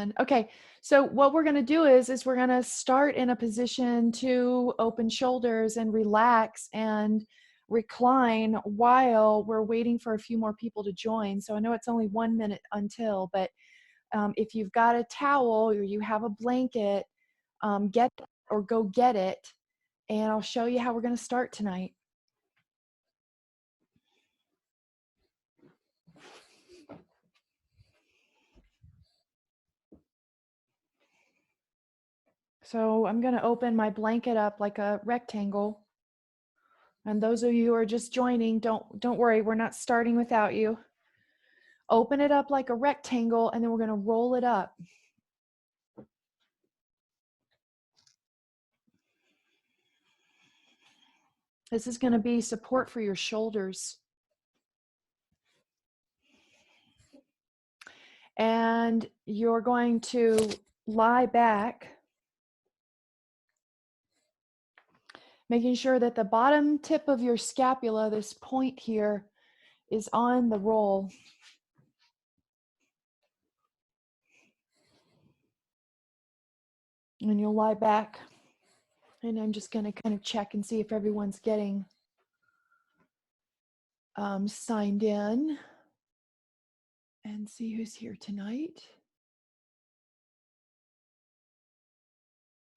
And okay, so what we're going to do is we're going to start in a position to open shoulders and relax and recline while we're waiting for a few more people to join. So I know it's only 1 minute until, but if you've got a towel or you have a blanket, get or go get it, and I'll show you how we're going to start tonight. So I'm going to open my blanket up like a rectangle. And those of you who are just joining, don't worry, we're not starting without you. Open it up like a rectangle, and then we're going to roll it up. This is going to be support for your shoulders. And you're going to lie back, making sure that the bottom tip of your scapula, this point here, is on the roll. And you'll lie back. And I'm just going to kind of check and see if everyone's getting signed in and see who's here tonight.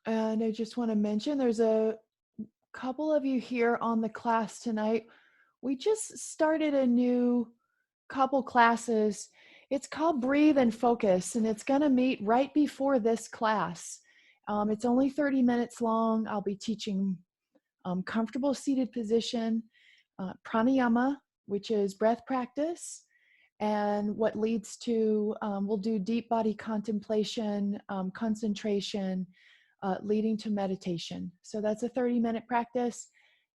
And I just want to mention there's a couple of you here on the class tonight. We just started a new couple classes. It's called Breathe and Focus, and it's going to meet right before this class. It's only 30 minutes long. I'll be teaching comfortable seated position, pranayama, which is breath practice, and what leads to, we'll do deep body contemplation, concentration, leading to meditation. So that's a 30-minute practice,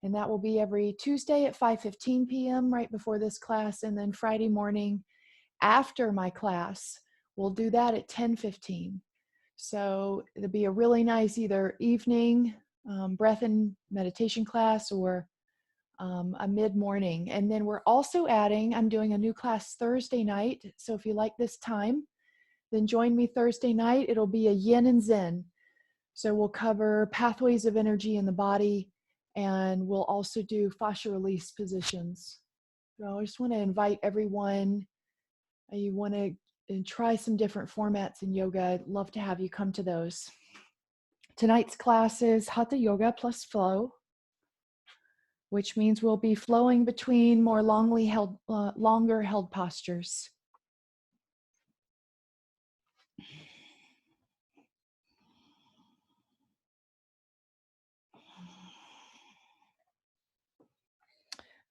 and that will be every Tuesday at 5:15 p.m. right before this class, and then Friday morning after my class, we'll do that at 10:15. So it'll be a really nice either evening breath and meditation class or a mid-morning. And then we're also adding, I'm doing a new class Thursday night. So if you like this time, then join me Thursday night. It'll be a yin and zen. So we'll cover pathways of energy in the body, and we'll also do fascia release positions. So I just want to invite everyone. You want to try some different formats in yoga. I'd love to have you come to those. Tonight's class is Hatha Yoga plus Flow, which means we'll be flowing between more longer held postures.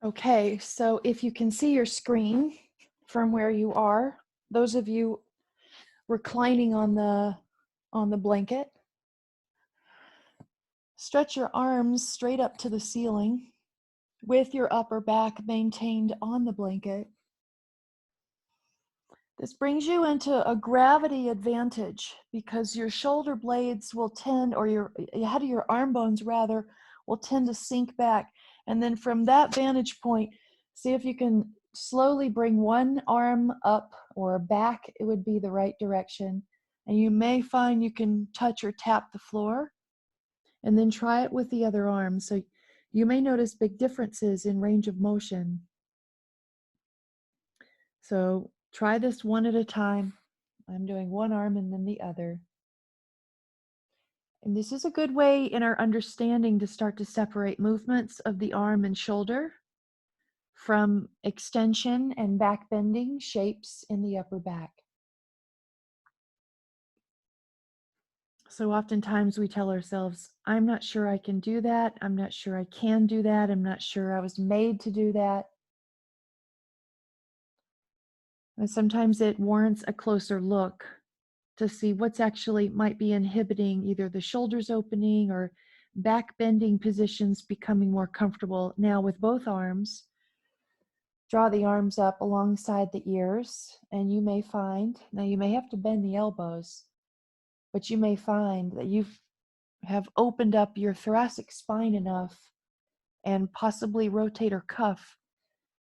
Okay, so if you can see your screen from where you are, those of you reclining on the blanket, stretch your arms straight up to the ceiling with your upper back maintained on the blanket. This brings you into a gravity advantage because your shoulder blades will tend, or your head of your arm bones rather, will tend to sink back. And then from that vantage point, see if you can slowly bring one arm up or back. It would be the right direction. And you may find you can touch or tap the floor, and then try it with the other arm. So you may notice big differences in range of motion. So try this one at a time. I'm doing one arm and then the other. And this is a good way in our understanding to start to separate movements of the arm and shoulder from extension and back bending shapes in the upper back. So oftentimes we tell ourselves, I'm not sure I can do that. I'm not sure I can do that. I'm not sure I was made to do that. And sometimes it warrants a closer look to see what's actually might be inhibiting either the shoulders opening or back bending positions becoming more comfortable. Now with both arms, draw the arms up alongside the ears, and you may find, now you may have to bend the elbows, but you may find that you have opened up your thoracic spine enough and possibly rotate or cuff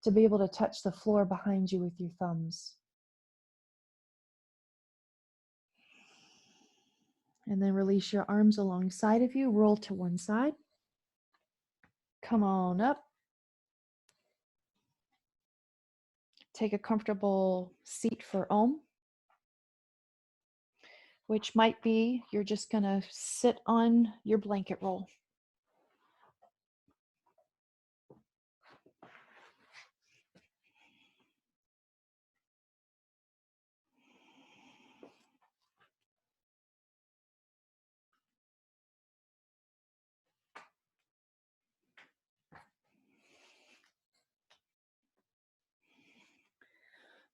to be able to touch the floor behind you with your thumbs. And then release your arms alongside of you. Roll to one side. Come on up. Take a comfortable seat for Om, which might be you're just going to sit on your blanket roll.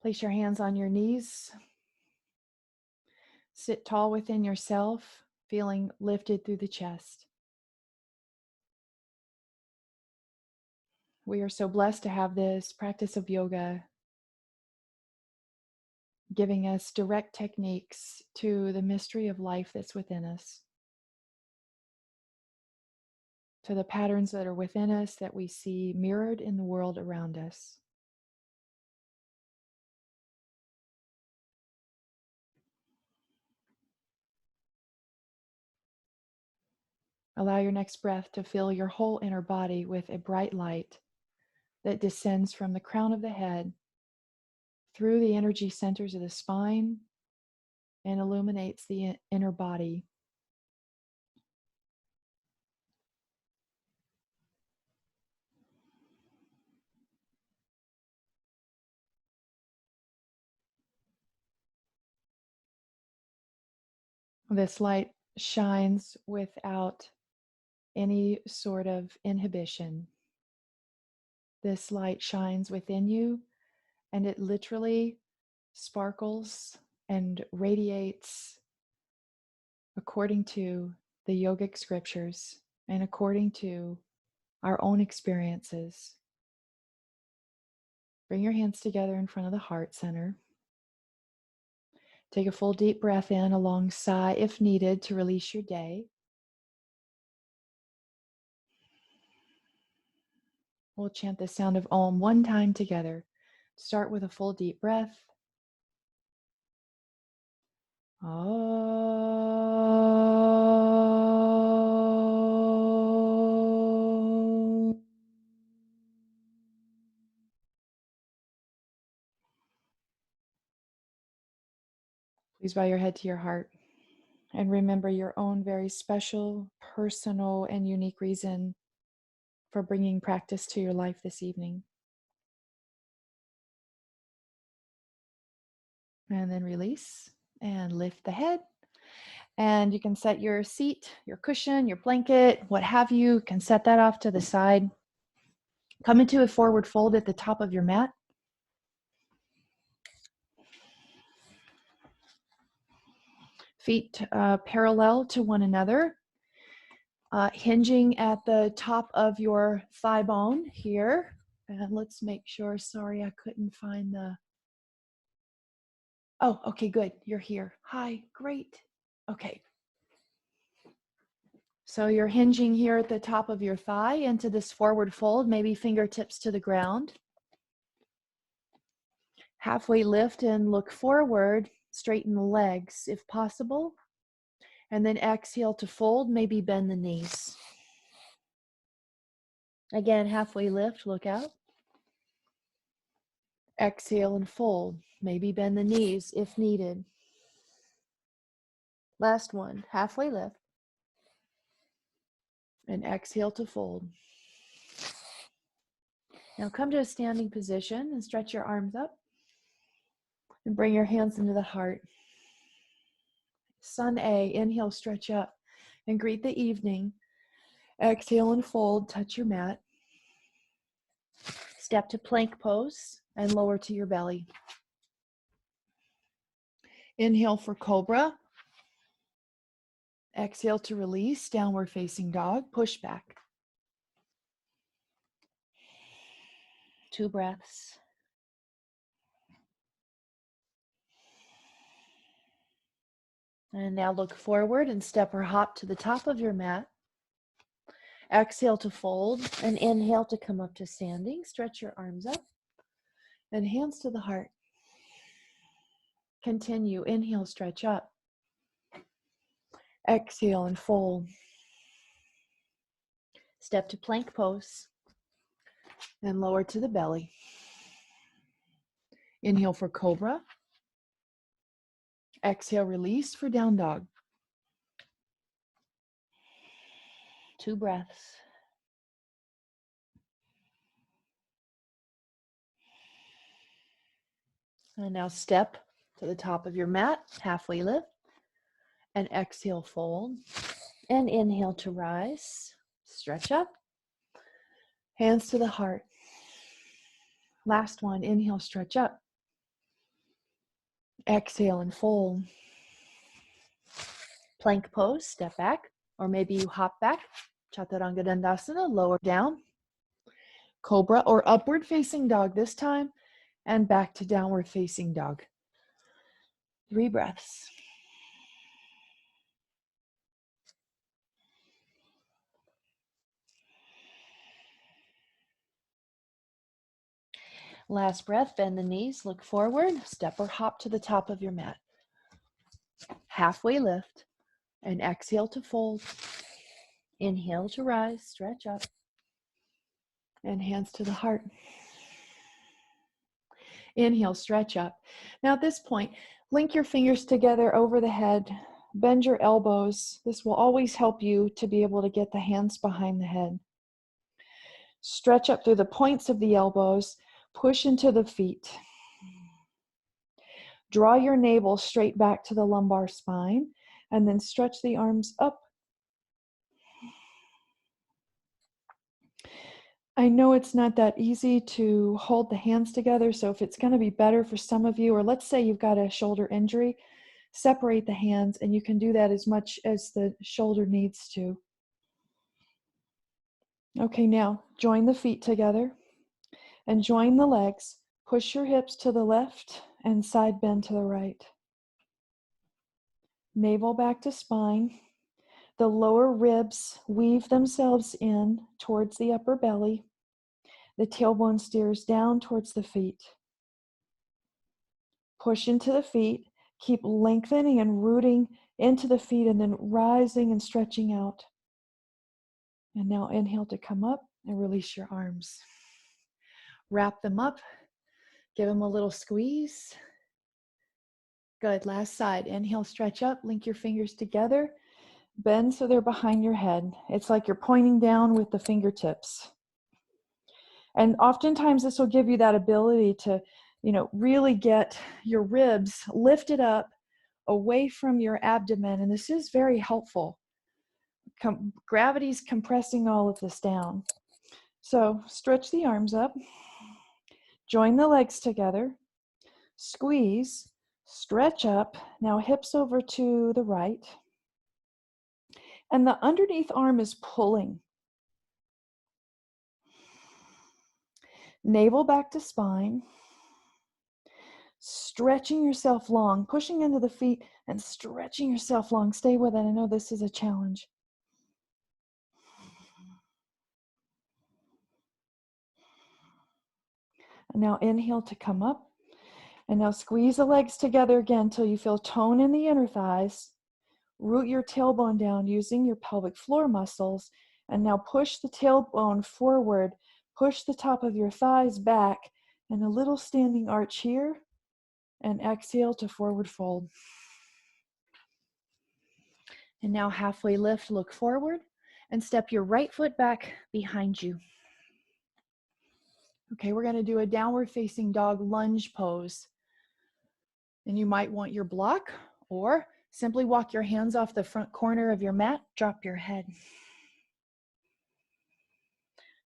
Place your hands on your knees. Sit tall within yourself, feeling lifted through the chest. We are so blessed to have this practice of yoga giving us direct techniques to the mystery of life that's within us, to the patterns that are within us that we see mirrored in the world around us. Allow your next breath to fill your whole inner body with a bright light that descends from the crown of the head through the energy centers of the spine and illuminates the inner body. This light shines without any sort of inhibition. This light shines within you, and it literally sparkles and radiates according to the yogic scriptures and according to our own experiences. Bring your hands together in front of the heart center. Take a full deep breath in alongside, if needed, to release your day. We'll chant the sound of Om one time together. Start with a full deep breath. Om. Please bow your head to your heart and remember your own very special, personal, and unique reason for bringing practice to your life this evening. And then release and lift the head. And you can set your seat, your cushion, your blanket, what have you. You can set that off to the side. Come into a forward fold at the top of your mat. Feet parallel to one another. Hinging at the top of your thigh bone here. And let's make sure, sorry, I couldn't find the... Oh, okay, good. You're here. Hi, great. Okay. So you're hinging here at the top of your thigh into this forward fold, maybe fingertips to the ground. Halfway lift and look forward, straighten the legs if possible. And then exhale to fold, maybe bend the knees. Again, halfway lift, look out. Exhale and fold, maybe bend the knees if needed. Last one, halfway lift. And exhale to fold. Now come to a standing position and stretch your arms up. And bring your hands into the heart. Sun A, inhale, stretch up and greet the evening. Exhale and fold, touch your mat. Step to plank pose and lower to your belly. Inhale for cobra. Exhale to release, downward facing dog, push back. 2 breaths. And now look forward and step or hop to the top of your mat. Exhale to fold and inhale to come up to standing. Stretch your arms up and hands to the heart. Continue, inhale, stretch up. Exhale and fold. Step to plank pose and lower to the belly. Inhale for cobra. Exhale, release for down dog. 2 breaths. And now step to the top of your mat, halfway lift, and exhale, fold. And inhale to rise, stretch up, hands to the heart. Last one, inhale, stretch up. Exhale and fold. Plank pose, step back, or maybe you hop back. Chaturanga Dandasana, lower down. Cobra or upward facing dog this time, and back to downward facing dog. 3 breaths. Last breath, bend the knees, look forward, step or hop to the top of your mat. Halfway lift, and exhale to fold. Inhale to rise, stretch up, and hands to the heart. Inhale, stretch up. Now at this point, link your fingers together over the head, bend your elbows. This will always help you to be able to get the hands behind the head. Stretch up through the points of the elbows, push into the feet. Draw your navel straight back to the lumbar spine, and then stretch the arms up. I know it's not that easy to hold the hands together, so if it's going to be better for some of you, or let's say you've got a shoulder injury, separate the hands, and you can do that as much as the shoulder needs to. Okay, now join the feet together and join the legs. Push your hips to the left and side bend to the right. Navel back to spine. The lower ribs weave themselves in towards the upper belly. The tailbone steers down towards the feet. Push into the feet. Keep lengthening and rooting into the feet and then rising and stretching out. And now inhale to come up and release your arms. Wrap them up. Give them a little squeeze. Good. Last side. Inhale, stretch up. Link your fingers together. Bend so they're behind your head. It's like you're pointing down with the fingertips. And oftentimes this will give you that ability to, really get your ribs lifted up away from your abdomen. And this is very helpful. Gravity's compressing all of this down. So stretch the arms up. Join the legs together. Squeeze. Stretch up. Now hips over to the right. And the underneath arm is pulling. Navel back to spine. Stretching yourself long, pushing into the feet and stretching yourself long. Stay with it. I know this is a challenge. And now inhale to come up. And now squeeze the legs together again until you feel tone in the inner thighs. Root your tailbone down using your pelvic floor muscles. And now push the tailbone forward. Push the top of your thighs back. And a little standing arch here. And exhale to forward fold. And now halfway lift, look forward. And step your right foot back behind you. Okay, we're going to do a downward facing dog lunge pose. And you might want your block, or simply walk your hands off the front corner of your mat, drop your head.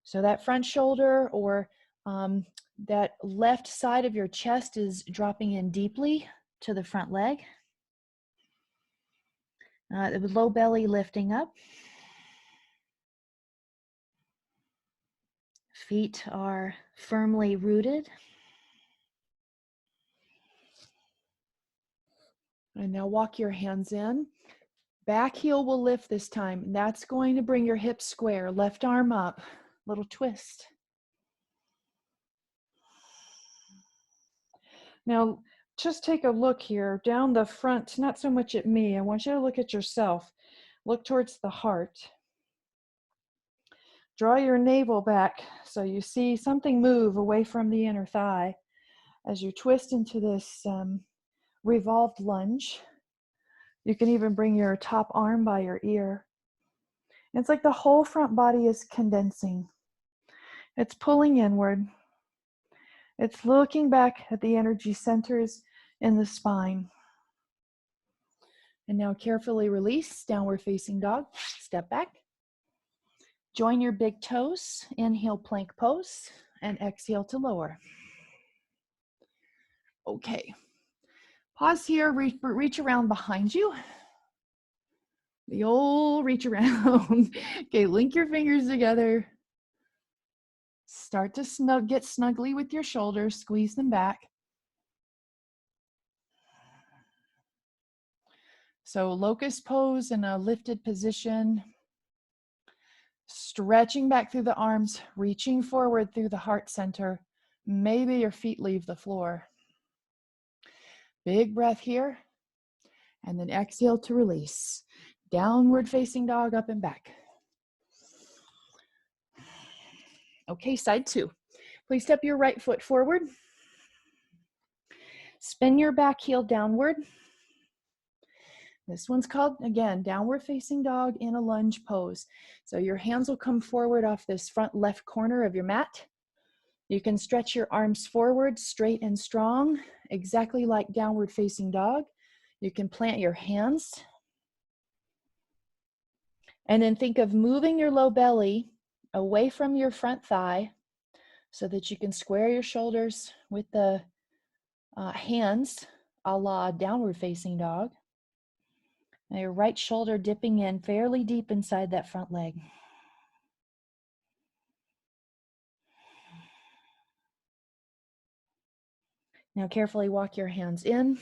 So that front shoulder or that left side of your chest is dropping in deeply to the front leg. The low belly lifting up. Feet are firmly rooted. And now walk your hands in. Back heel will lift this time. And that's going to bring your hips square. Left arm up. Little twist. Now, just take a look here down the front, not so much at me. I want you to look at yourself. Look towards the heart. Draw your navel back so you see something move away from the inner thigh as you twist into this revolved lunge. You can even bring your top arm by your ear. It's like the whole front body is condensing. It's pulling inward. It's looking back at the energy centers in the spine. And now carefully release, downward facing dog. Step back. Join your big toes. Inhale, plank pose, and exhale to lower. Okay. Pause here, reach around behind you. The old reach around. Okay, link your fingers together. Start to get snuggly with your shoulders, squeeze them back. So locust pose in a lifted position. Stretching back through the arms, reaching forward through the heart center. Maybe your feet leave the floor. Big breath here. And then exhale to release. Downward facing dog, up and back. Okay, side two. Please step your right foot forward. Spin your back heel downward. This one's called, again, downward facing dog in a lunge pose. So your hands will come forward off this front left corner of your mat. You can stretch your arms forward, straight and strong, exactly like downward facing dog. You can plant your hands. And then think of moving your low belly away from your front thigh so that you can square your shoulders with the hands, a la downward facing dog. Now your right shoulder dipping in fairly deep inside that front leg. Now carefully walk your hands in,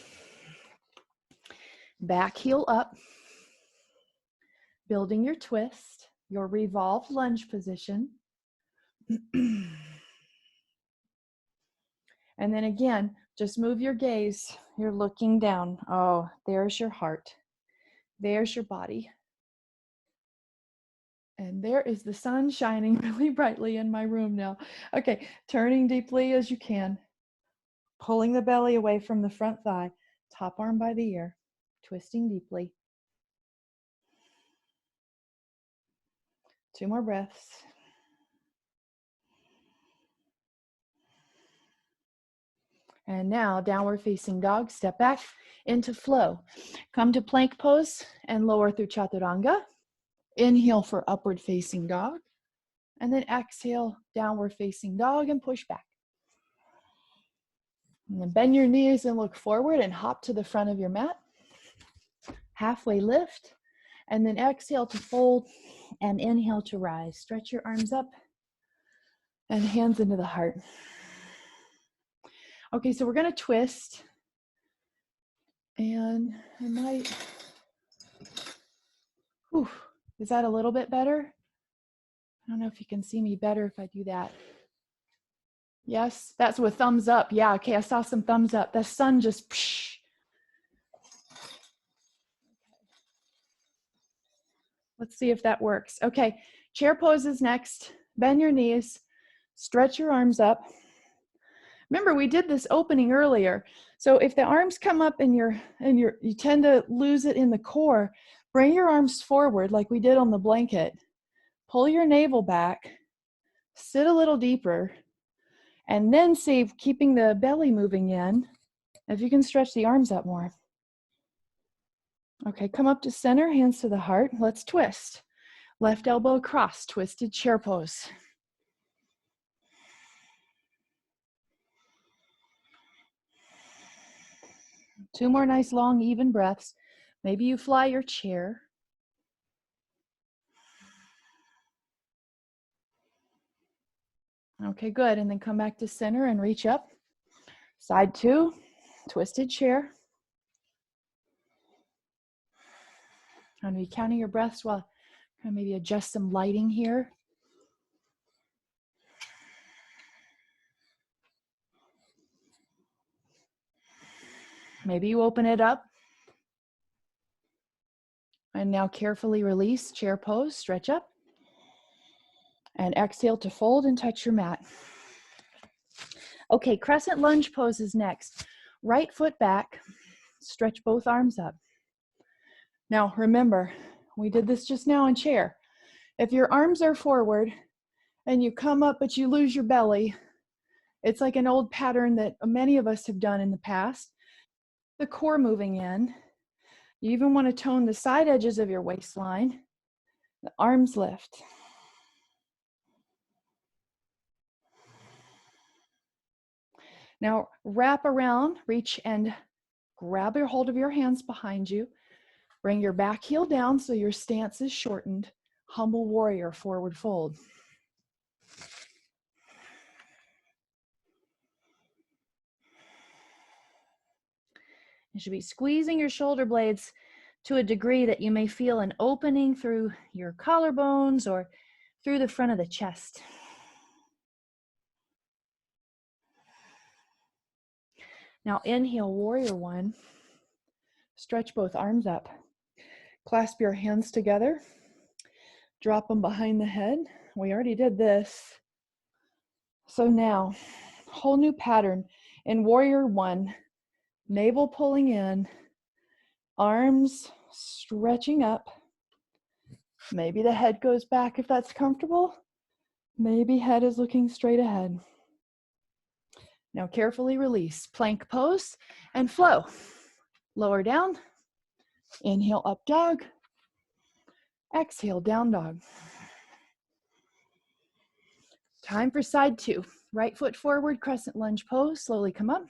back heel up, building your twist, your revolved lunge position. And then again, just move your gaze. You're looking down. Oh, there's your heart. There's your body. And there is the sun shining really brightly in my room now. Okay, turning deeply as you can. Pulling the belly away from the front thigh. Top arm by the ear. Twisting deeply. 2 more breaths. And now, downward facing dog, step back into flow. Come to plank pose and lower through chaturanga. Inhale for upward facing dog. And then exhale, downward facing dog, and push back. And then bend your knees and look forward and hop to the front of your mat. Halfway lift. And then exhale to fold and inhale to rise. Stretch your arms up and hands into the heart. Okay, so we're going to twist. And I might, is that a little bit better? I don't know if you can see me better if I do that. Yes, that's with thumbs up. Yeah, okay, I saw some thumbs up. The sun just, psh. Let's see if that works. Okay, chair pose is next. Bend your knees, stretch your arms up. Remember, we did this opening earlier. So if the arms come up and you tend to lose it in the core, bring your arms forward like we did on the blanket. Pull your navel back, sit a little deeper, and then see, keeping the belly moving in, if you can stretch the arms up more. Okay, come up to center, hands to the heart. Let's twist. Left elbow across, twisted chair pose. Two more nice, long, even breaths. Maybe you fly your chair. Okay, good. And then come back to center and reach up. Side two, twisted chair. I'm going to be counting your breaths while I maybe adjust some lighting here. Maybe you open it up. And now carefully release, chair pose, stretch up. And exhale to fold and touch your mat. Okay, crescent lunge pose is next. Right foot back, stretch both arms up. Now remember, we did this just now in chair. If your arms are forward and you come up but you lose your belly, it's like an old pattern that many of us have done in the past. The core moving in. You even want to tone the side edges of your waistline. The arms lift. Now wrap around, reach and grab your hold of your hands behind you. Bring your back heel down so your stance is shortened. Humble warrior, forward fold. You should be squeezing your shoulder blades to a degree that you may feel an opening through your collarbones or through the front of the chest. Now inhale, warrior one. Stretch both arms up. Clasp your hands together. Drop them behind the head. We already did this. So now, whole new pattern. In warrior one, navel pulling in, arms stretching up. Maybe the head goes back if that's comfortable. Maybe head is looking straight ahead. Now carefully release, plank pose and flow. Lower down, inhale up dog, exhale down dog. Time for side two. Right foot forward, crescent lunge pose, slowly come up.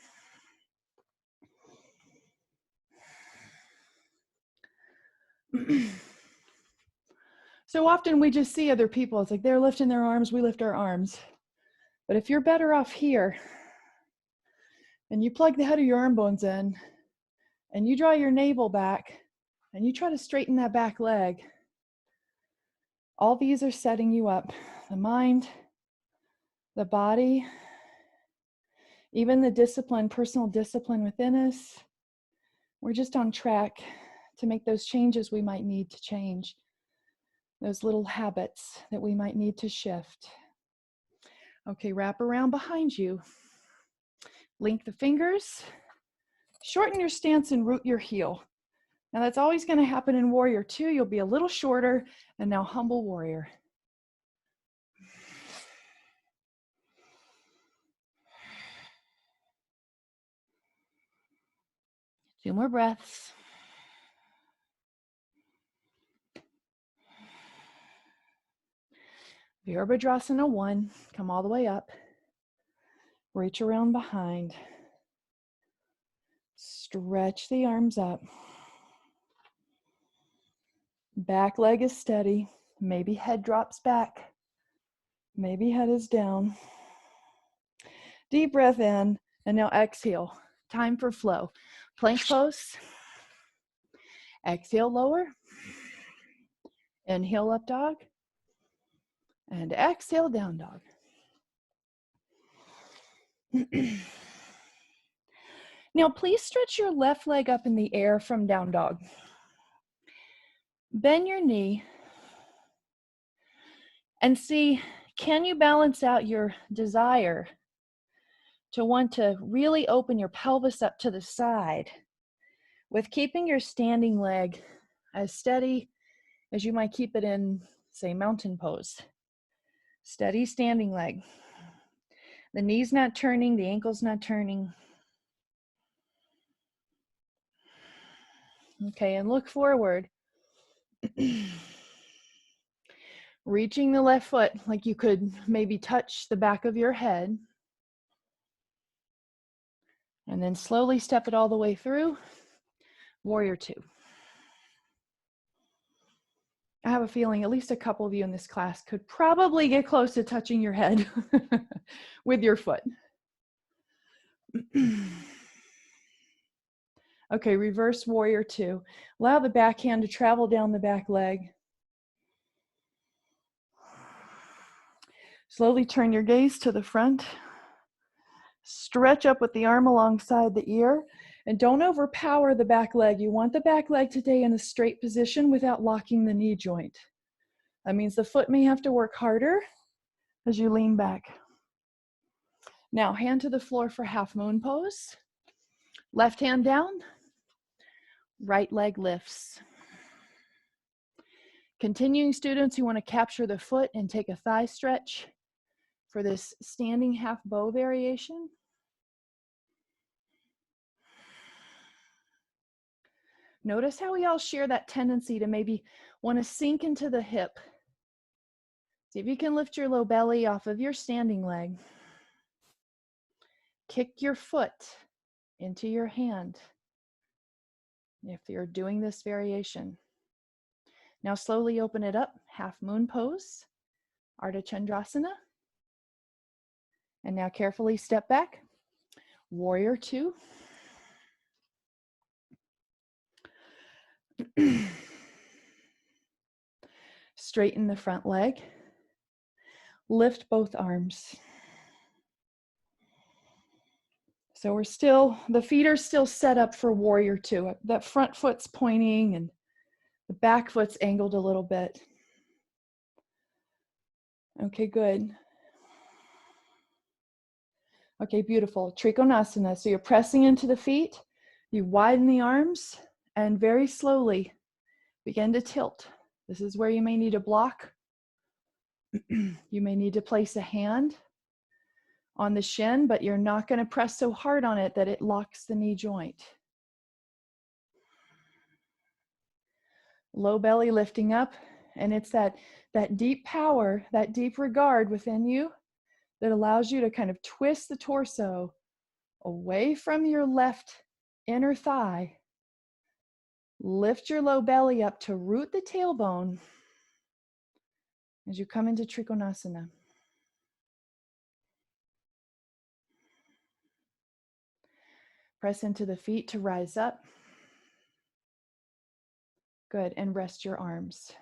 So often we just see other people, it's like they're lifting their arms, we lift our arms. But if you're better off here, and you plug the head of your arm bones in, and you draw your navel back, and you try to straighten that back leg, all these are setting you up. The mind, the body, even the discipline, personal discipline within us. We're just on track to make those changes we might need to change, those little habits that we might need to shift. Okay, wrap around behind you. Link the fingers, shorten your stance and root your heel. Now that's always going to happen in warrior two. You'll be a little shorter, and now humble warrior. Two more breaths. Virabhadrasana one, come all the way up. Reach around behind. Stretch the arms up. Back leg is steady. Maybe head drops back. Maybe head is down. Deep breath in, and now exhale. Time for flow. Plank pose. Exhale, lower. Inhale, up dog. And exhale, down dog. Now, please stretch your left leg up in the air from down dog. Bend your knee and see, can you balance out your desire to want to really open your pelvis up to the side with keeping your standing leg as steady as you might keep it in, say, mountain pose. Steady standing leg. The knee's not turning, the ankle's not turning. Okay, and look forward. Reaching the left foot like you could maybe touch the back of your head. And then slowly step it all the way through. Warrior two. I have a feeling at least a couple of you in this class could probably get close to touching your head with your foot. Okay, reverse warrior two. Allow the back hand to travel down the back leg. Slowly turn your gaze to the front. Stretch up with the arm alongside the ear. And don't overpower the back leg. You want the back leg to stay in a straight position without locking the knee joint. That means the foot may have to work harder as you lean back. Now, hand to the floor for half moon pose. Left hand down, right leg lifts. Continuing students who want to capture the foot and take a thigh stretch for this standing half bow variation. Notice how we all share that tendency to maybe want to sink into the hip. See if you can lift your low belly off of your standing leg. Kick your foot into your hand if you're doing this variation. Now slowly open it up, half moon pose, Ardha Chandrasana. And now carefully step back, warrior two. Straighten the front leg. Lift both arms. So the feet are still set up for warrior two. That front foot's pointing and the back foot's angled a little bit. Okay, good. Okay, beautiful. Trikonasana. So you're pressing into the feet, you widen the arms, and very slowly begin to tilt. This is where you may need a block. You may need to place a hand on the shin, but you're not going to press so hard on it that it locks the knee joint. Low belly lifting up, and it's that deep power, that deep regard within you that allows you to kind of twist the torso away from your left inner thigh. Lift your low belly up to root the tailbone as you come into Trikonasana. Press into the feet to rise up. Good, and rest your arms.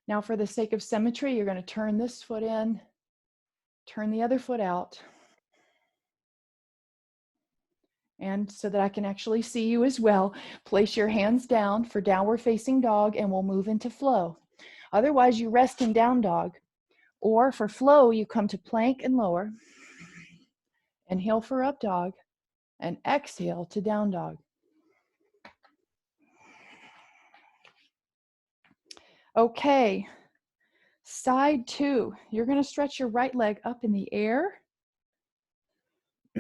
Now for the sake of symmetry, you're going to turn this foot in, turn the other foot out. And so that I can actually see you as well, place your hands down for downward facing dog and we'll move into flow. Otherwise, you rest in down dog. Or for flow, you come to plank and lower. Inhale for up dog and exhale to down dog. Okay, side two. You're going to stretch your right leg up in the air.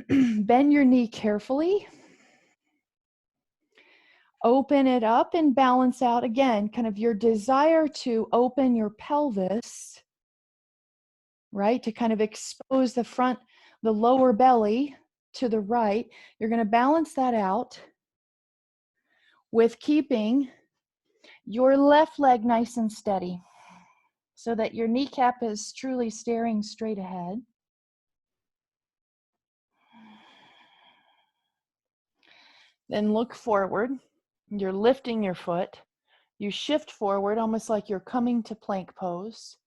Bend your knee carefully. Open it up and balance out again, kind of your desire to open your pelvis, right? To kind of expose the lower belly to the right. You're going to balance that out with keeping your left leg nice and steady so that your kneecap is truly staring straight ahead. Then look forward. You're lifting your foot. You shift forward almost like you're coming to plank pose.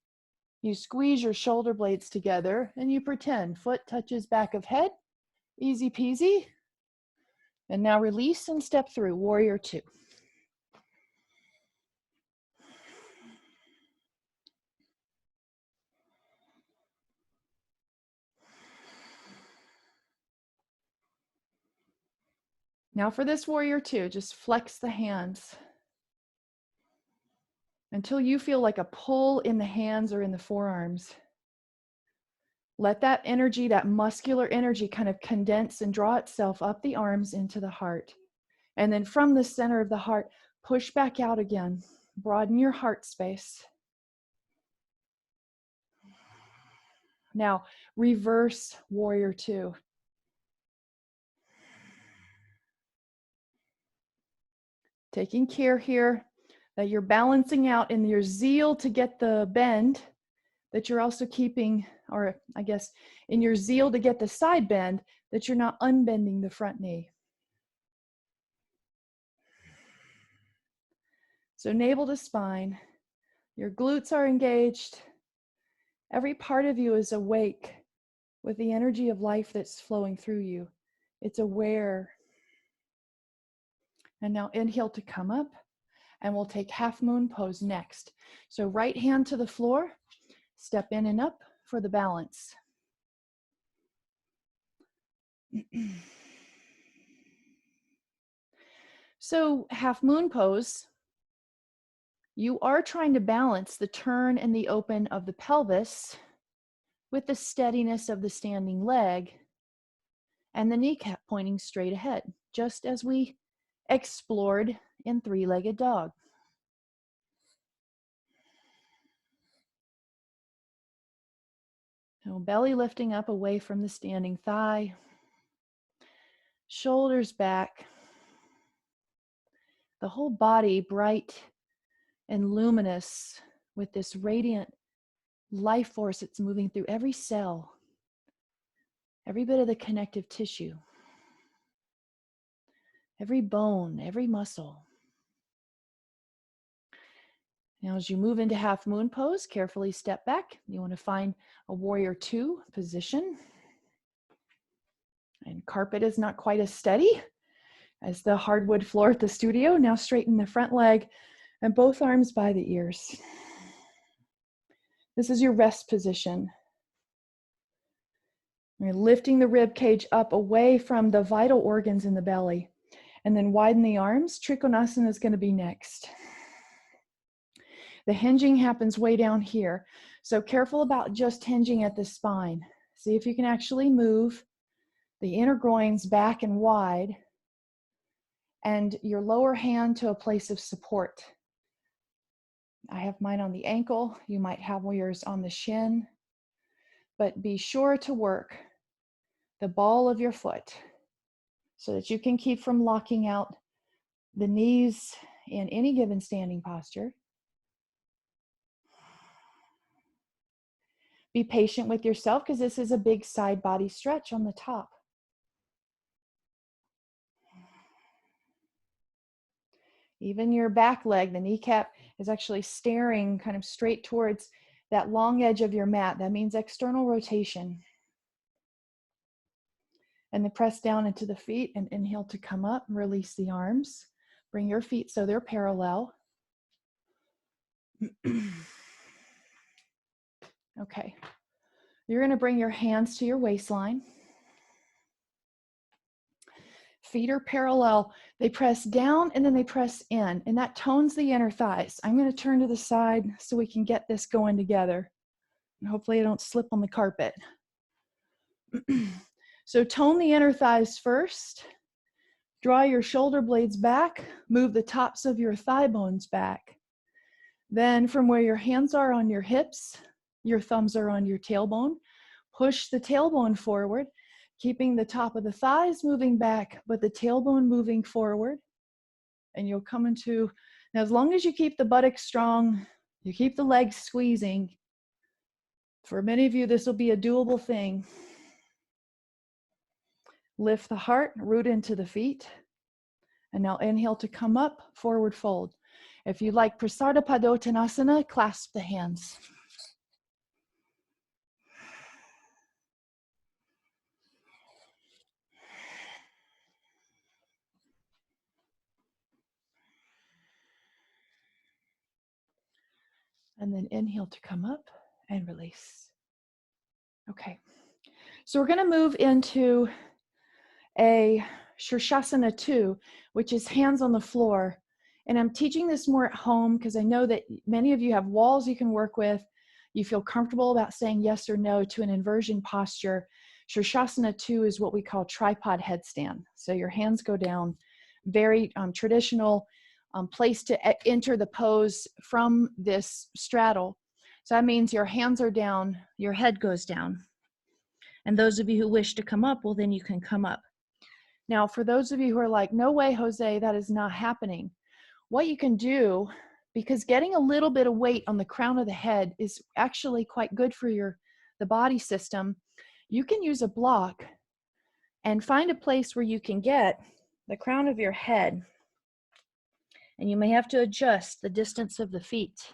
You squeeze your shoulder blades together and you pretend foot touches back of head. Easy peasy. And now release and step through warrior two. Now for this warrior two, just flex the hands until you feel like a pull in the hands or in the forearms. Let that energy, that muscular energy, kind of condense and draw itself up the arms into the heart. And then from the center of the heart, push back out again. Broaden your heart space. Now, reverse warrior two. Taking care here that you're balancing out in your zeal to get the bend, that you're also keeping, or I guess in your zeal to get the side bend, that you're not unbending the front knee. So navel to spine, your glutes are engaged. Every part of you is awake with the energy of life that's flowing through you. It's aware. And now inhale to come up, and we'll take half moon pose next. So right hand to the floor, step in and up for the balance. So half moon pose, you are trying to balance the turn and the open of the pelvis with the steadiness of the standing leg and the kneecap pointing straight ahead, just as we explored in three-legged dog. So belly lifting up away from the standing thigh, shoulders back, the whole body bright and luminous with this radiant life force that's moving through every cell, every bit of the connective tissue, every bone, every muscle. Now, as you move into half moon pose, carefully step back. You want to find a warrior two position. And carpet is not quite as steady as the hardwood floor at the studio. Now straighten the front leg and both arms by the ears. This is your rest position. You're lifting the rib cage up away from the vital organs in the belly. And then widen the arms. Trikonasana is going to be next. The hinging happens way down here. So careful about just hinging at the spine. See if you can actually move the inner groins back and wide and your lower hand to a place of support. I have mine on the ankle. You might have yours on the shin. But be sure to work the ball of your foot so that you can keep from locking out the knees in any given standing posture. Be patient with yourself because this is a big side body stretch on the top. Even your back leg, the kneecap is actually staring kind of straight towards that long edge of your mat. That means external rotation. And then press down into the feet and inhale to come up and release the arms. Bring your feet so they're parallel. Okay. You're going to bring your hands to your waistline. Feet are parallel. They press down and then they press in, and that tones the inner thighs. I'm going to turn to the side so we can get this going together. And hopefully I don't slip on the carpet. So tone the inner thighs first. Draw your shoulder blades back. Move the tops of your thigh bones back. Then from where your hands are on your hips, your thumbs are on your tailbone. Push the tailbone forward, keeping the top of the thighs moving back, but the tailbone moving forward. And you'll come into, now as long as you keep the buttocks strong, you keep the legs squeezing. For many of you, this will be a doable thing. Lift the heart, root into the feet. And now inhale to come up, forward fold. If you like Prasarda Padottanasana, clasp the hands. And then inhale to come up and release. Okay, so we're going to move into a Shirshasana 2, which is hands on the floor. And I'm teaching this more at home because I know that many of you have walls you can work with. You feel comfortable about saying yes or no to an inversion posture. Shirshasana 2 is what we call tripod headstand. So your hands go down, very traditional place to enter the pose from this straddle. So that means your hands are down, your head goes down. And those of you who wish to come up, well, then you can come up. Now, for those of you who are like, no way, Jose, that is not happening. What you can do, because getting a little bit of weight on the crown of the head is actually quite good for the body system, you can use a block and find a place where you can get the crown of your head. And you may have to adjust the distance of the feet.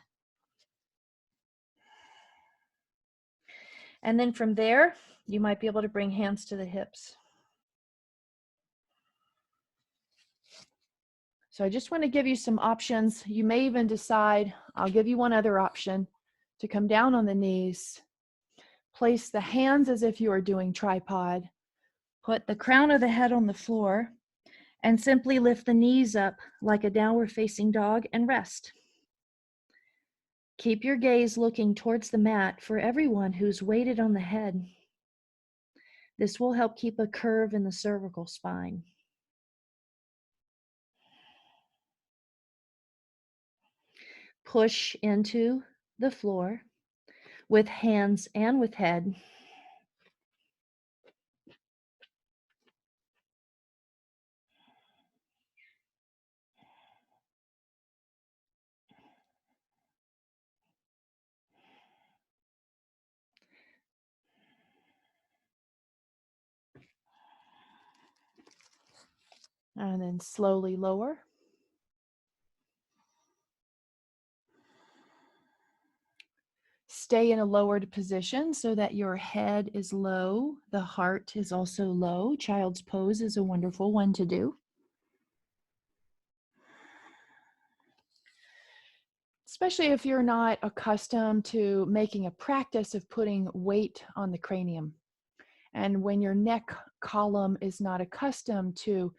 And then from there, you might be able to bring hands to the hips. So I just want to give you some options. You may even decide, I'll give you one other option, to come down on the knees, place the hands as if you are doing tripod, put the crown of the head on the floor, and simply lift the knees up like a downward facing dog and rest. Keep your gaze looking towards the mat for everyone who's weighted on the head. This will help keep a curve in the cervical spine. Push into the floor with hands and with head. And then slowly lower. Stay in a lowered position so that your head is low. The heart is also low. Child's pose is a wonderful one to do. Especially if you're not accustomed to making a practice of putting weight on the cranium. And when your neck column is not accustomed to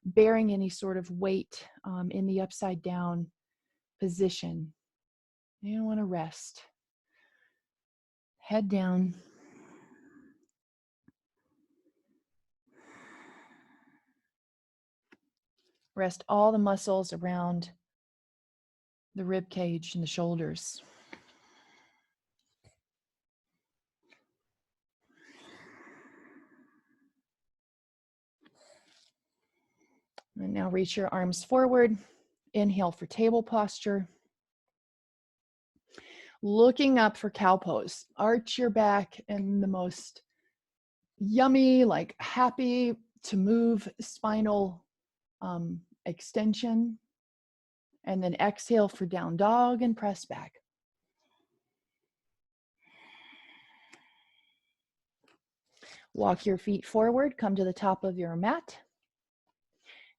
bearing any sort of weight in the upside down position, you want to rest. Head down. Rest all the muscles around the rib cage and the shoulders. And now reach your arms forward. Inhale for table posture. Looking up for cow pose. Arch your back in the most yummy, like happy to move spinal extension. And then exhale for down dog and press back. Walk your feet forward, come to the top of your mat.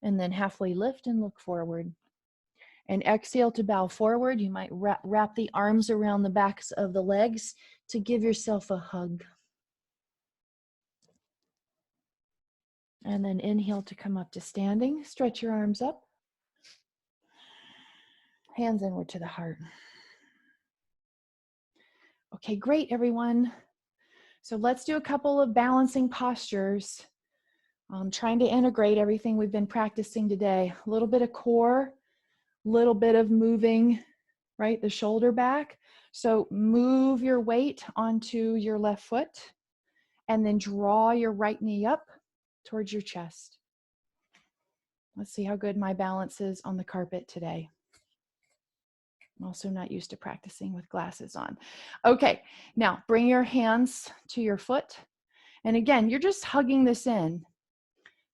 And then halfway lift and look forward. And exhale to bow forward. You might wrap the arms around the backs of the legs to give yourself a hug. And then inhale to come up to standing. Stretch your arms up. Hands inward to the heart. Okay, great, everyone. So let's do a couple of balancing postures. Trying to integrate everything we've been practicing today. A little bit of core, a little bit of moving, right, the shoulder back. So move your weight onto your left foot and then draw your right knee up towards your chest. Let's see how good my balance is on the carpet today. I'm also not used to practicing with glasses on. Okay, now bring your hands to your foot. And again, you're just hugging this in.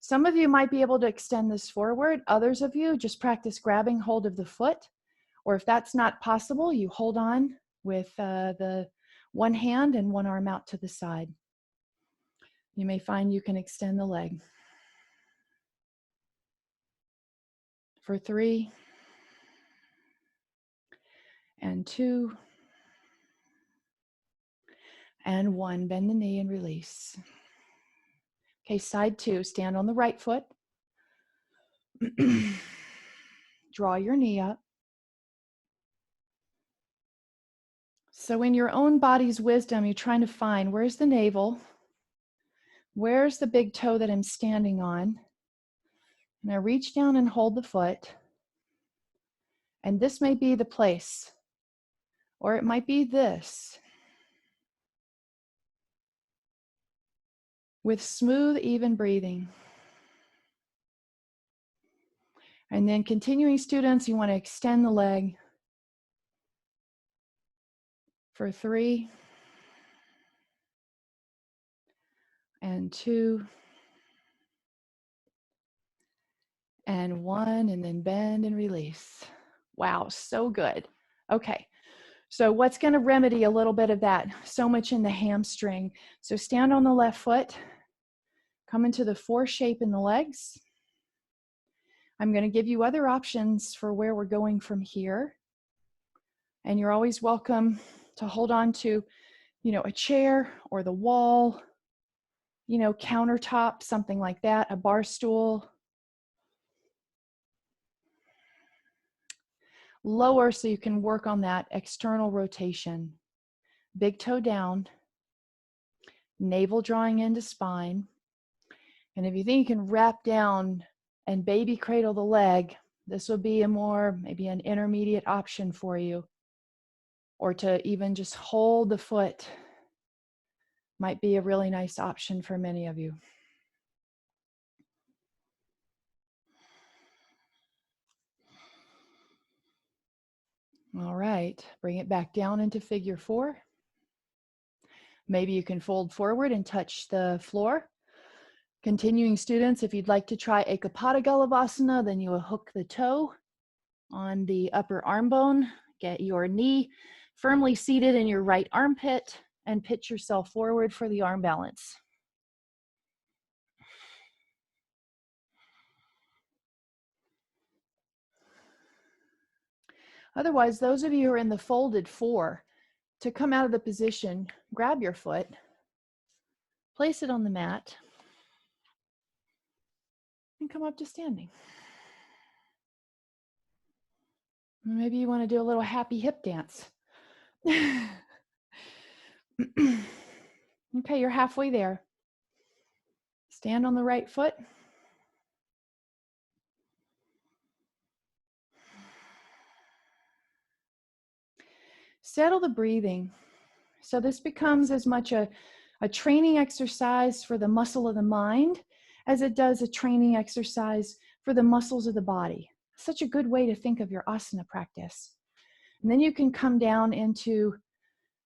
Some of you might be able to extend this forward. Others of you just practice grabbing hold of the foot. Or if that's not possible, you hold on with the one hand and one arm out to the side. You may find you can extend the leg. For 3 and 2 and 1. Bend the knee and release. Okay, side 2. Stand on the right foot. Draw your knee up. So in your own body's wisdom, you're trying to find, where's the navel? Where's the big toe that I'm standing on? And I reach down and hold the foot. And this may be the place. Or it might be this. With smooth, even breathing. And then continuing students, you want to extend the leg. For 3 and 2 and 1, and then bend and release. Wow, so good. Okay, so what's going to remedy a little bit of that? So much in the hamstring. So stand on the left foot, come into the 4 shape in the legs. I'm going to give you other options for where we're going from here. And you're always welcome to hold on to, a chair or the wall, countertop, something like that, a bar stool. Lower so you can work on that external rotation. Big toe down, navel drawing into spine. And if you think you can wrap down and baby cradle the leg, this will be maybe an intermediate option for you. Or to even just hold the foot might be a really nice option for many of you. All right, bring it back down into figure 4. Maybe you can fold forward and touch the floor. Continuing students, if you'd like to try Ekapada Galavasana, then you will hook the toe on the upper arm bone, get your knee firmly seated in your right armpit, and pitch yourself forward for the arm balance. Otherwise, those of you who are in the folded 4, to come out of the position, grab your foot, place it on the mat, and come up to standing. Maybe you want to do a little happy hip dance. Okay, you're halfway there. Stand on the right foot. Settle the breathing. So this becomes as much a training exercise for the muscle of the mind as it does a training exercise for the muscles of the body. Such a good way to think of your asana practice. And then you can come down into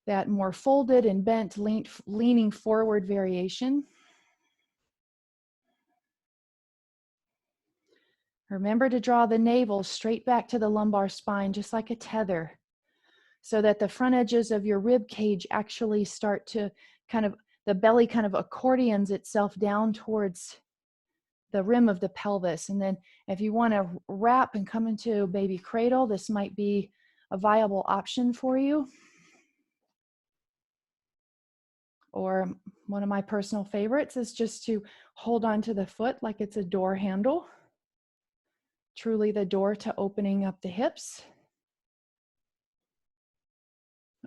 that more folded and bent, leaning forward variation. Remember to draw the navel straight back to the lumbar spine, just like a tether, so that the front edges of your rib cage actually start to the belly kind of accordions itself down towards the rim of the pelvis. And then if you want to wrap and come into baby cradle, this might be a viable option for you. Or one of my personal favorites is just to hold onto the foot like it's a door handle. Truly the door to opening up the hips.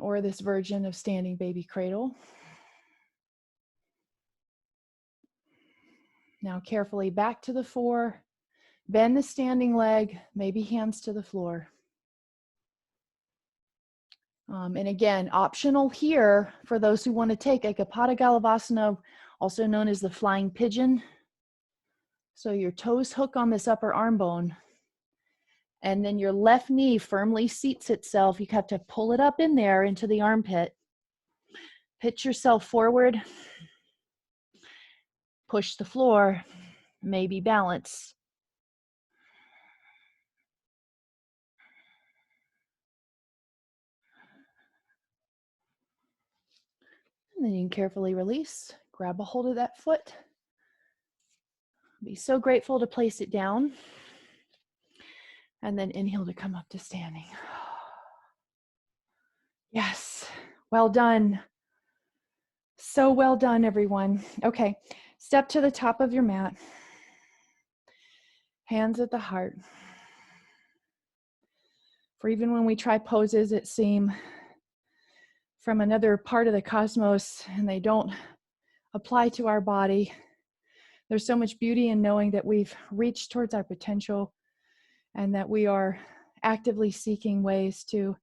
Or this version of standing baby cradle. Now carefully back to the 4. Bend the standing leg, maybe hands to the floor. And again, optional here for those who want to take Ekapada Galavasana, also known as the flying pigeon. So your toes hook on this upper arm bone. And then your left knee firmly seats itself. You have to pull it up in there into the armpit. Pitch yourself forward. Push the floor. Maybe balance. And then you can carefully release. Grab a hold of that foot. Be so grateful to place it down. And then inhale to come up to standing. Yes, well done. So well done, everyone. Okay, step to the top of your mat. Hands at the heart. For even when we try poses that seem from another part of the cosmos and they don't apply to our body, there's so much beauty in knowing that we've reached towards our potential and that we are actively seeking ways to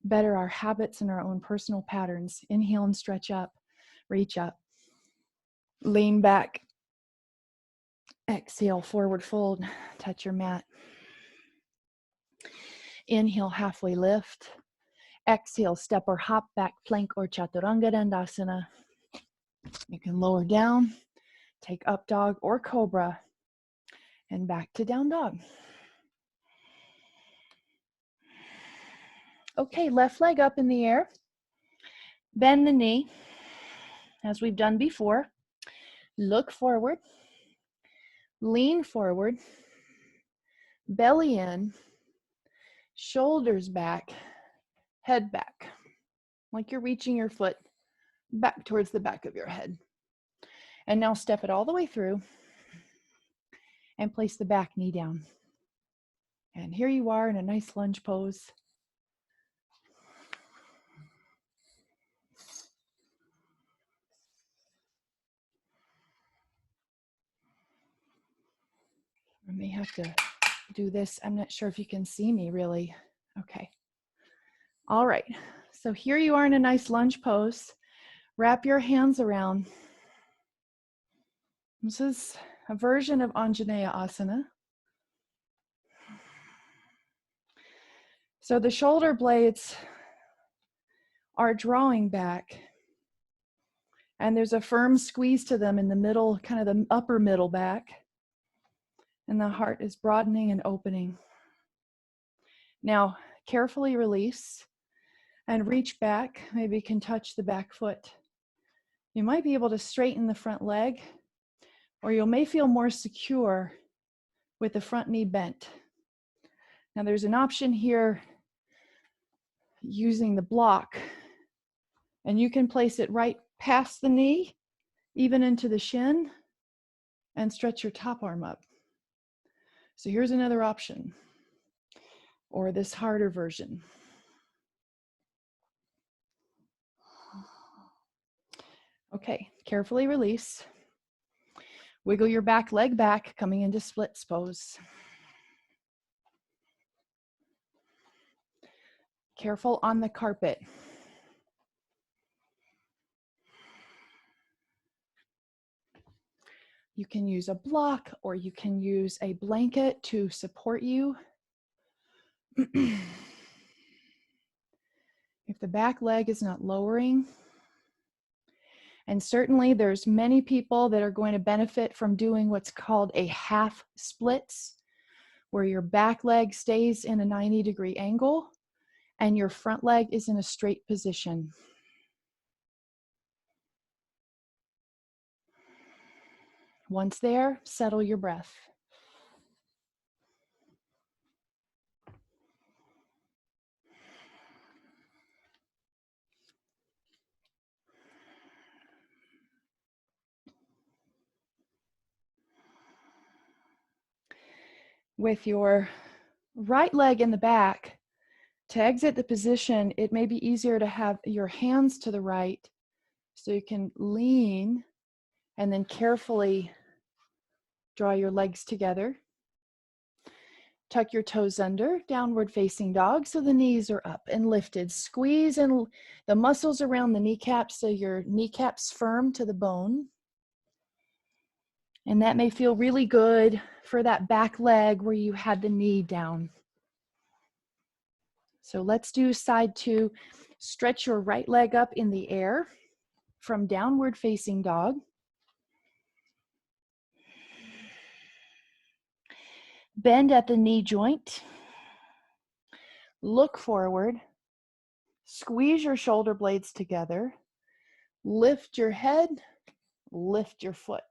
better our habits and our own personal patterns. Inhale and stretch up, reach up, lean back, exhale, forward fold, touch your mat. Inhale, halfway lift. Exhale, step or hop back, plank or chaturanga dandasana. You can lower down, take up dog or cobra, and back to down dog. Okay, left leg up in the air. Bend the knee, as we've done before. Look forward. Lean forward. belly in, shoulders back, head back, like you're reaching your foot back towards the back of your head. And now step it all the way through and place the back knee down. And here you are in a nice lunge pose. I may have to do this. I'm not sure if you can see me really. Okay. All right. So here you are in a nice lunge pose. Wrap your hands around. This is a version of Anjaneya Asana. So the shoulder blades are drawing back, and there's a firm squeeze to them in the middle, kind of the upper middle back, and the heart is broadening and opening. Now, carefully release and reach back. Maybe you can touch the back foot. You might be able to straighten the front leg, or you may feel more secure with the front knee bent. Now, there's an option here using the block, and you can place it right past the knee, even into the shin, and stretch your top arm up. So here's another option, or this harder version. Okay, carefully release. Wiggle your back leg back, coming into splits pose. Careful on the carpet. You can use a block, or you can use a blanket to support you. If the back leg is not lowering, and certainly there's many people that are going to benefit from doing what's called a half splits, where your back leg stays in a 90-degree angle and your front leg is in a straight position. Once there, settle your breath. With your right leg in the back, to exit the position, it may be easier to have your hands to the right so you can lean and then carefully draw your legs together. Tuck your toes under, downward facing dog, so the knees are up and lifted. Squeeze in the muscles around the kneecaps so your kneecaps firm to the bone. And that may feel really good for that back leg where you had the knee down. So let's do side two. Stretch your right leg up in the air from downward facing dog. Bend at the knee joint. Look forward. Squeeze your shoulder blades together. Lift your head. Lift your foot.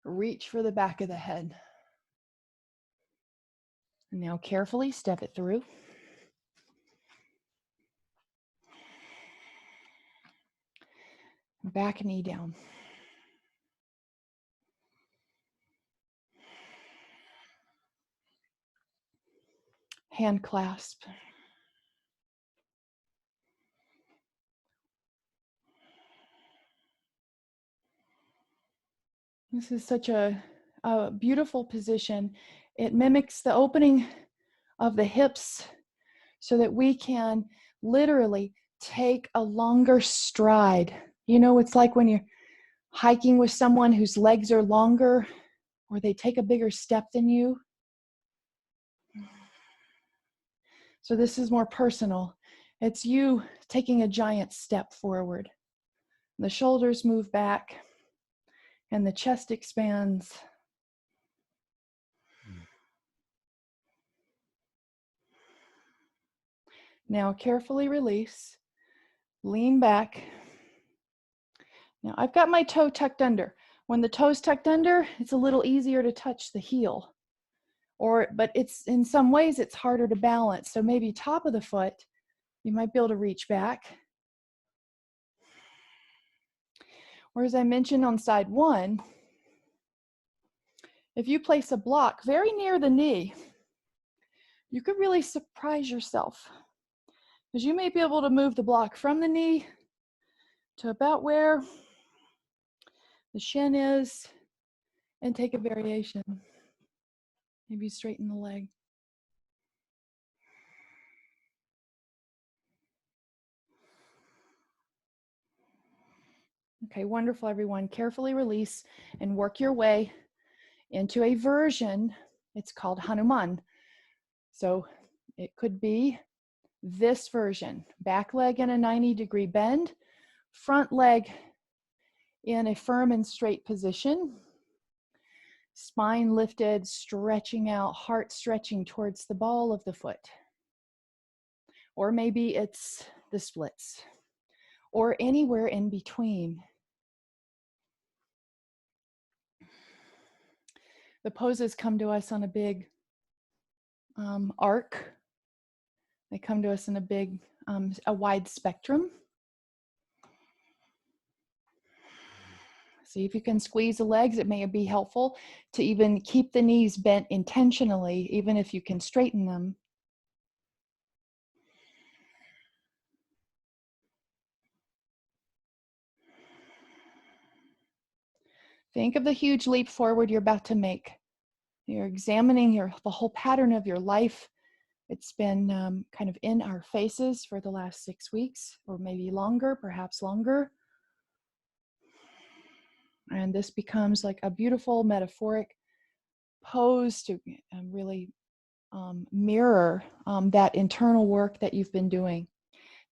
Reach for the back of the head. And now carefully step it through. Back knee down. Hand clasp. This is such a beautiful position. It mimics the opening of the hips so that we can literally take a longer stride. You know, it's like when you're hiking with someone whose legs are longer, or they take a bigger step than you. So this is more personal. It's you taking a giant step forward. The shoulders move back and the chest expands. Now carefully release, lean back. Now I've got my toe tucked under. When the toe's tucked under, it's a little easier to touch the heel. but it's in some ways it's harder to balance. So maybe top of the foot, you might be able to reach back. Or as I mentioned on side one, if you place a block very near the knee, you could really surprise yourself, because you may be able to move the block from the knee to about where the shin is and take a variation. Maybe straighten the leg. Okay, wonderful, everyone. Carefully release and work your way into a version. It's called Hanuman. So it could be this version: back leg in a 90-degree bend, front leg in a firm and straight position, spine lifted, stretching out, heart stretching towards the ball of the foot. Or maybe it's the splits, or anywhere in between. The poses come to us on a big arc. They come to us in a wide spectrum. See if you can squeeze the legs. It may be helpful to even keep the knees bent intentionally, even if you can straighten them. Think of the huge leap forward you're about to make. You're examining the whole pattern of your life. It's been kind of in our faces for the last 6 weeks, or maybe longer, perhaps longer. And this becomes like a beautiful metaphoric pose to really mirror that internal work that you've been doing.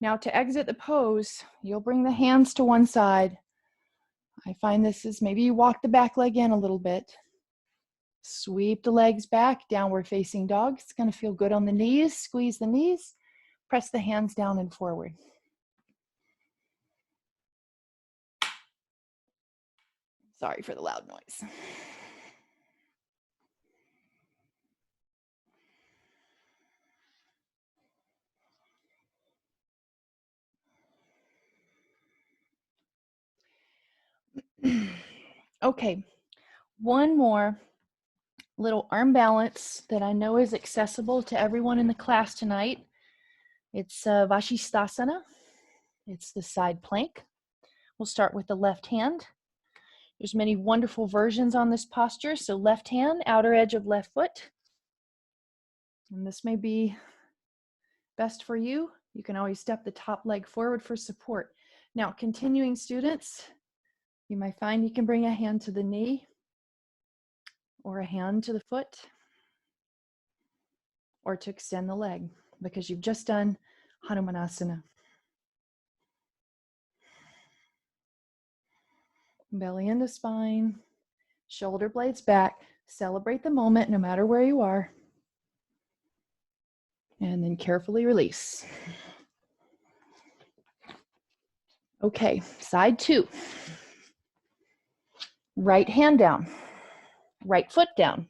Now, to exit the pose, you'll bring the hands to one side. I find this is maybe you walk the back leg in a little bit. Sweep the legs back, downward facing dog. It's going to feel good on the knees. Squeeze the knees. Press the hands down and forward. Sorry for the loud noise. Okay, one more little arm balance that I know is accessible to everyone in the class tonight. It's Vashisthasana. It's the side plank. We'll start with the left hand. There's many wonderful versions on this posture. So left hand, outer edge of left foot. And this may be best for you. You can always step the top leg forward for support. Now, continuing students, you might find you can bring a hand to the knee or a hand to the foot, or to extend the leg, because you've just done Hanumanasana. Belly into spine, shoulder blades back. Celebrate the moment no matter where you are. And then carefully release. Okay, side two. Right hand down, right foot down.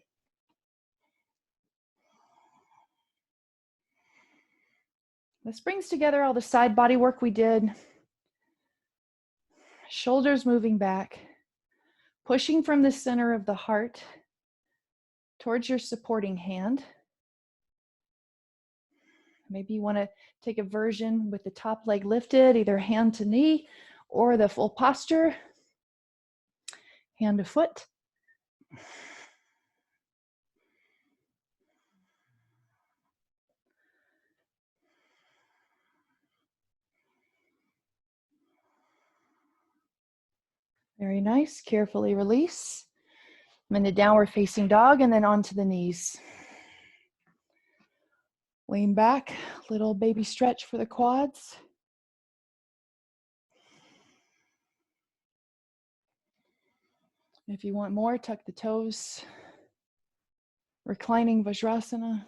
This brings together all the side body work we did. Shoulders moving back, pushing from the center of the heart towards your supporting hand. Maybe you want to take a version with the top leg lifted, either hand to knee or the full posture, hand to foot. Very nice. Carefully release. I'm in the downward facing dog, and then onto the knees. Lean back, little baby stretch for the quads. If you want more, tuck the toes. Reclining Vajrasana.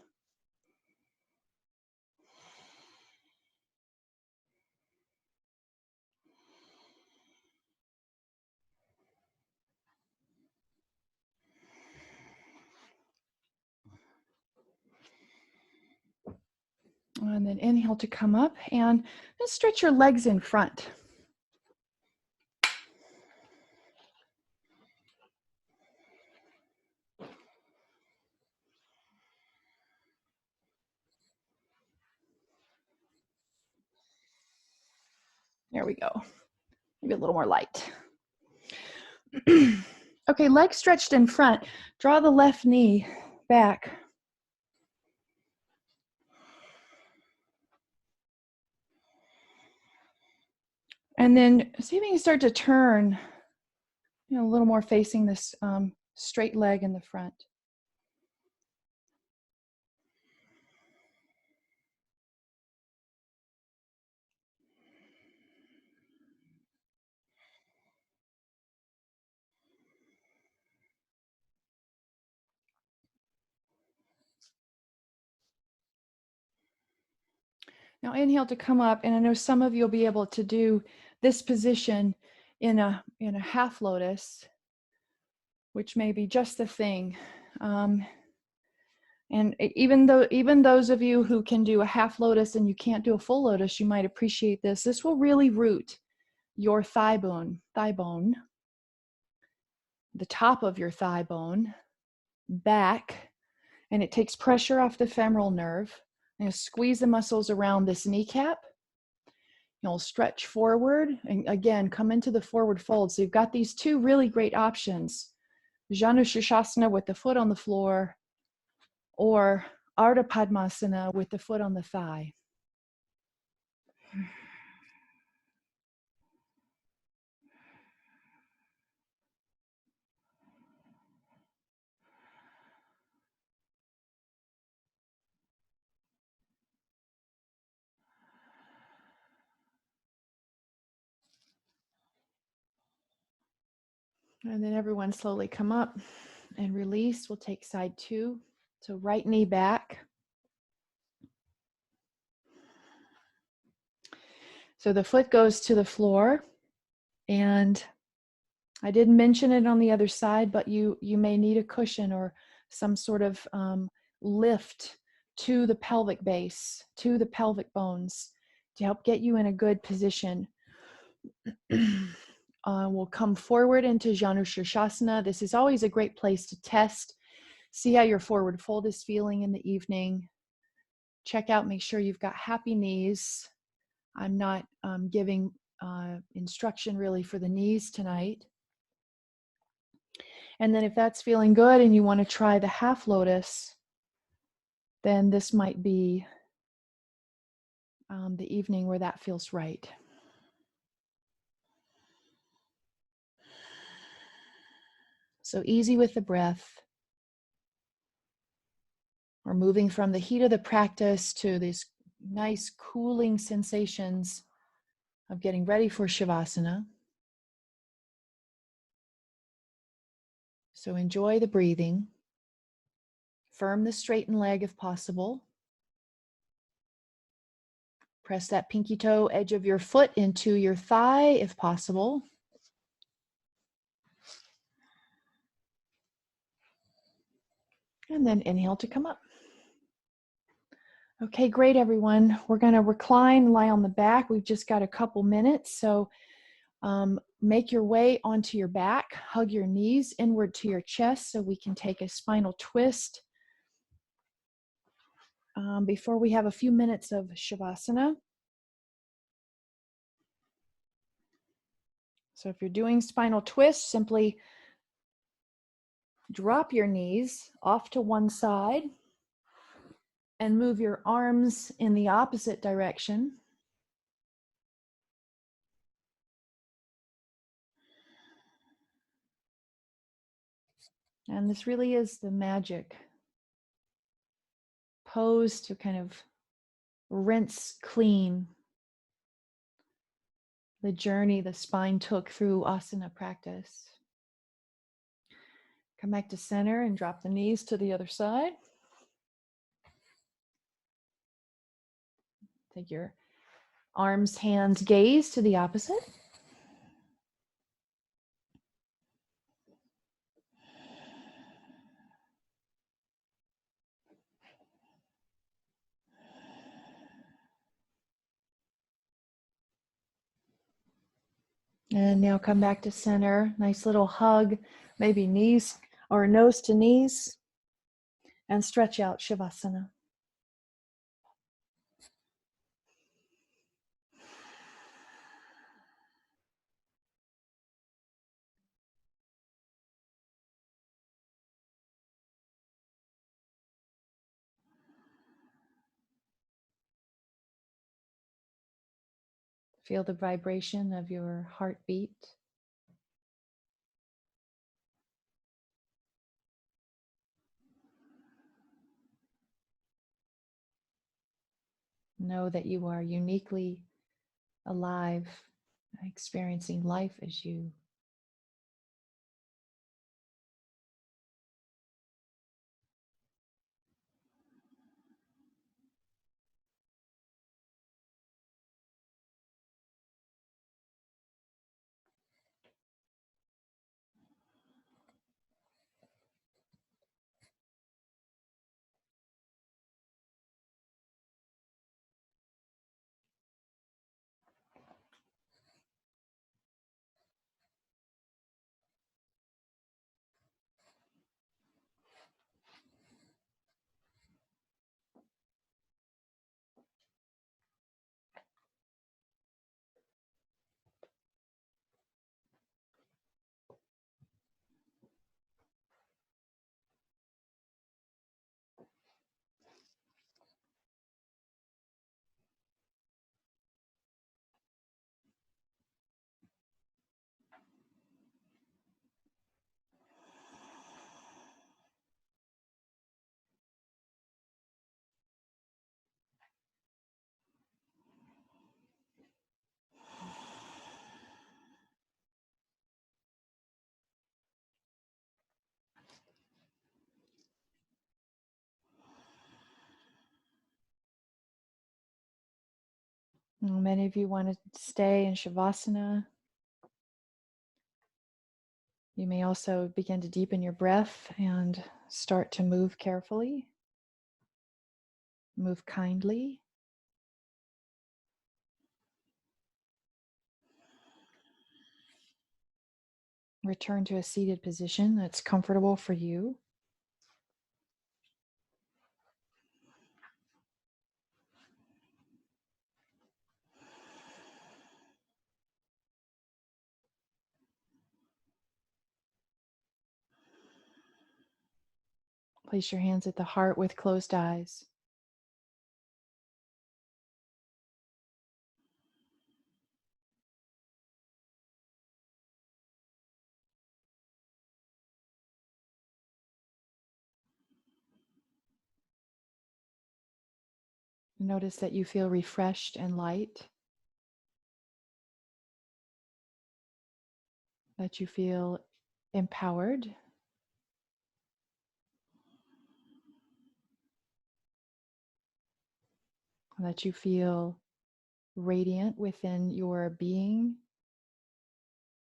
then inhale to come up and just stretch your legs in front. There we go. Maybe a little more light. Okay, legs stretched in front. Draw the left knee back. And then see if you can start to turn, a little more facing this straight leg in the front. Now inhale to come up, and I know some of you will be able to do this position in a half lotus, which may be just the thing. And even those of you who can do a half lotus and you can't do a full lotus, you might appreciate this. This will really root your thigh bone, the top of your thigh bone, back, and it takes pressure off the femoral nerve. And squeeze the muscles around this kneecap. You'll stretch forward and again come into the forward fold. So you've got these two really great options: Janu Shirshasana with the foot on the floor, or Ardha Padmasana with the foot on the thigh. And then everyone slowly come up and release. We'll take side two. So right knee back. So the foot goes to the floor, and I didn't mention it on the other side, but you may need a cushion or some sort of lift to the pelvic base, to the pelvic bones, to help get you in a good position. We'll come forward into Janu Shirshasana. This is always a great place to test. See how your forward fold is feeling in the evening. Check out, make sure you've got happy knees. I'm not giving instruction really for the knees tonight. And then if that's feeling good and you want to try the half lotus, then this might be the evening where that feels right. So easy with the breath. We're moving from the heat of the practice to these nice cooling sensations of getting ready for Shavasana. So enjoy the breathing. Firm the straightened leg if possible. Press that pinky toe edge of your foot into your thigh if possible. And then inhale to come up. Okay, great, everyone. We're going to recline, lie on the back. We've just got a couple minutes. So make your way onto your back. Hug your knees inward to your chest so we can take a spinal twist before we have a few minutes of Shavasana. So if you're doing spinal twist, simply drop your knees off to one side and move your arms in the opposite direction. And this really is the magic pose to kind of rinse clean the journey the spine took through asana practice. Come back to center and drop the knees to the other side. Take your arms, hands, gaze to the opposite. And now come back to center. Nice little hug, maybe knees or nose to knees. And stretch out, Shavasana. Feel the vibration of your heartbeat. Know that you are uniquely alive, experiencing life as you. Many of you want to stay in Shavasana. You may also begin to deepen your breath and start to move carefully, move kindly. Return to a seated position that's comfortable for you. Place your hands at the heart with closed eyes. Notice that you feel refreshed and light, that you feel empowered, that you feel radiant within your being.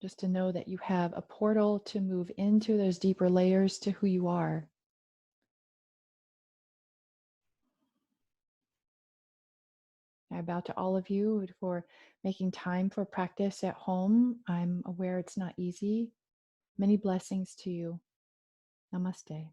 Just to know that you have a portal to move into those deeper layers to who you are. I bow to all of you for making time for practice at home. I'm aware it's not easy. Many blessings to you. Namaste.